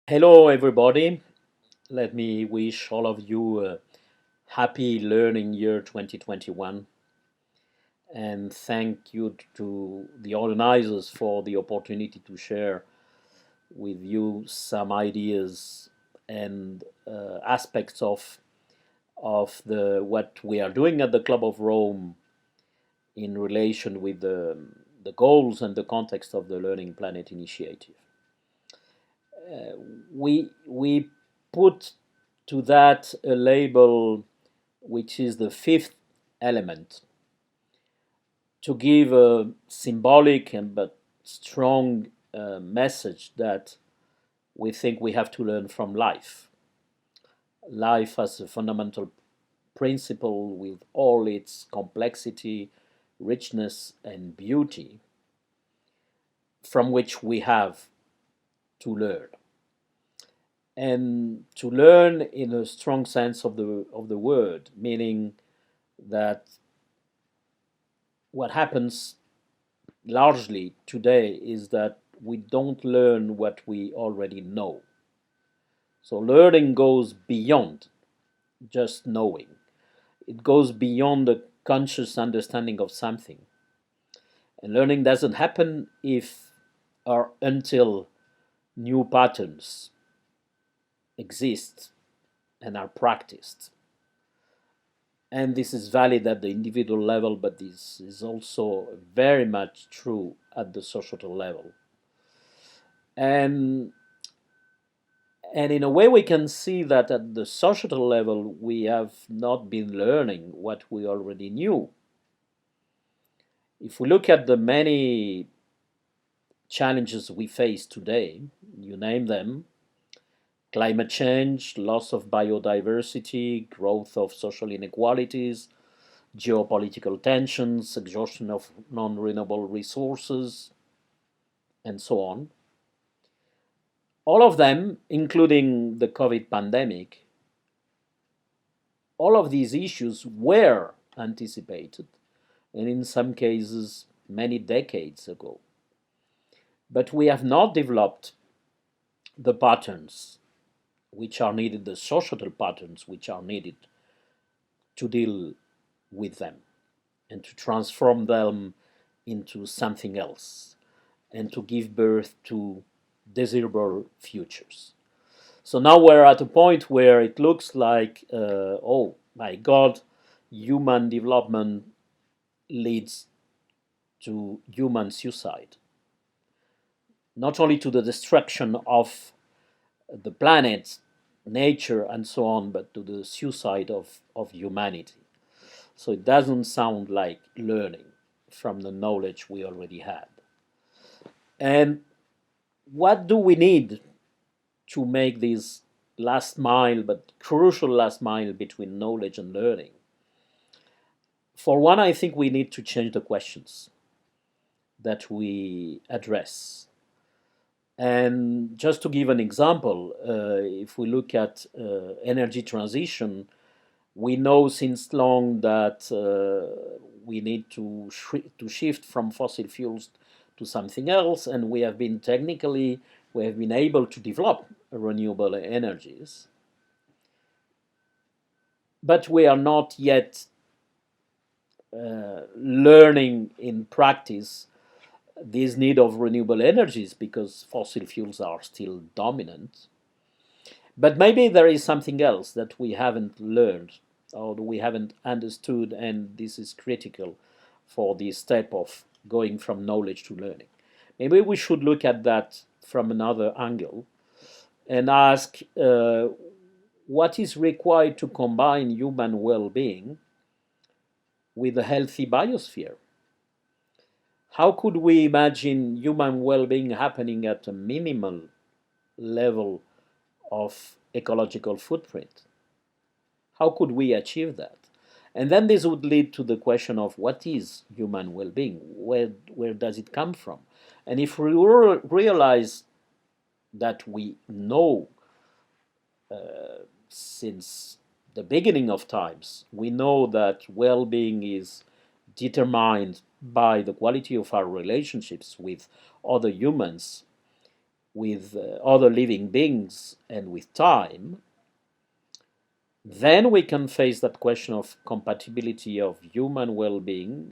Hello, everybody. Let me wish all of you a happy learning year 2021 and thank you to the organizers for the opportunity to share with you some ideas and aspects of the what we are doing at the Club of Rome in relation with the goals and the context of the Learning Planet initiative. We put to that a label which is the fifth element to give a symbolic and but strong message that we think we have to learn from life as a fundamental principle with all its complexity, richness and beauty from which we have to learn, and to learn in a strong sense of the word, meaning that what happens largely today is that we don't learn what we already know. So learning goes beyond just knowing. It goes beyond the conscious understanding of something. And learning doesn't happen if or until new patterns exist and are practiced. And this is valid at the individual level, but this is also very much true at the societal level. And and in a way, we can see that at the societal level, we have not been learning what we already knew. If we look at the many challenges we face today, you name them: climate change, loss of biodiversity, growth of social inequalities, geopolitical tensions, exhaustion of non renewable resources, and so on. All of them, including the COVID pandemic, all of these issues were anticipated, and in some cases, many decades ago. But we have not developed the patterns which are needed, the societal patterns which are needed to deal with them and to transform them into something else and to give birth to desirable futures. So now we're at a point where it looks like, oh my God, human development leads to human suicide. Not only to the destruction of the planet, nature, and so on, but to the suicide of humanity. So it doesn't sound like learning from the knowledge we already had. And what do we need to make this last mile, but crucial last mile between knowledge and learning? For one, I think we need to change the questions that we address. And just to give an example, if we look at energy transition, we know since long that we need to shift from fossil fuels to something else, and we have been able to develop renewable energies, but we are not yet learning in practice this need of renewable energies because fossil fuels are still dominant. But maybe there is something else that we haven't learned or we haven't understood, and this is critical for this step of going from knowledge to learning. Maybe we should look at that from another angle and ask what is required to combine human well being with a healthy biosphere. How could we imagine human well being happening at a minimal level of ecological footprint? How could we achieve that? And then this would lead to the question of what is human well being? Where does it come from? And if we realize that we know since the beginning of times, we know that well being is determined by the quality of our relationships with other humans, with other living beings and with time, then we can face that question of compatibility of human well-being.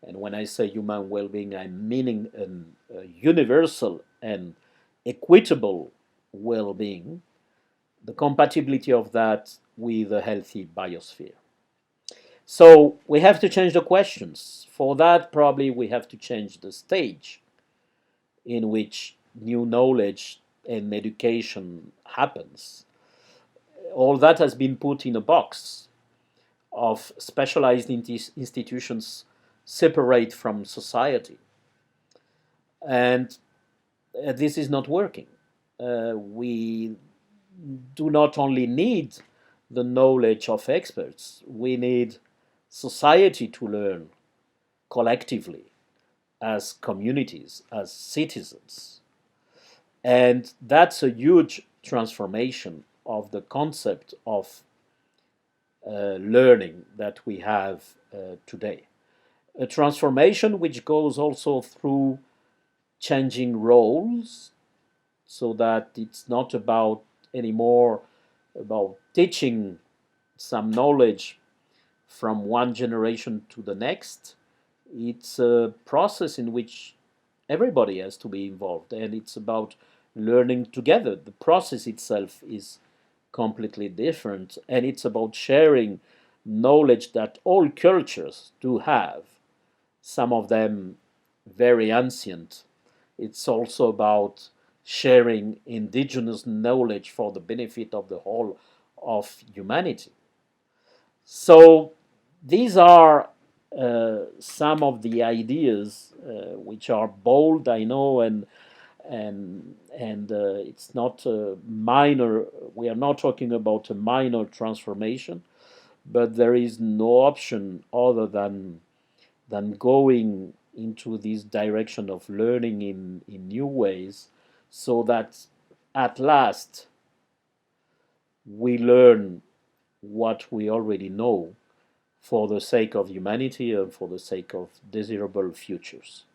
And when I say human well-being, I'm meaning a universal and equitable well-being, the compatibility of that with a healthy biosphere. So we have to change the questions. For that, probably we have to change the stage in which new knowledge and education happens. All that has been put in a box of specialized institutions separate from society. And this is not working. We do not only need the knowledge of experts, we need society to learn collectively as communities, as citizens. And that's a huge transformation of the concept of learning that we have today. A transformation which goes also through changing roles, so that it's not about anymore about teaching some knowledge from one generation to the next. It's a process in which everybody has to be involved, and it's about learning together. The process itself is completely different, and it's about sharing knowledge that all cultures do have, some of them very ancient. It's also about sharing indigenous knowledge for the benefit of the whole of humanity. So these are some of the ideas which are bold, I know, and it's not a minor. We are not talking about a minor transformation, but there is no option other than going into this direction of learning in new ways, so that at last we learn what we already know for the sake of humanity and for the sake of desirable futures.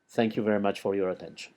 Thank you very much for your attention.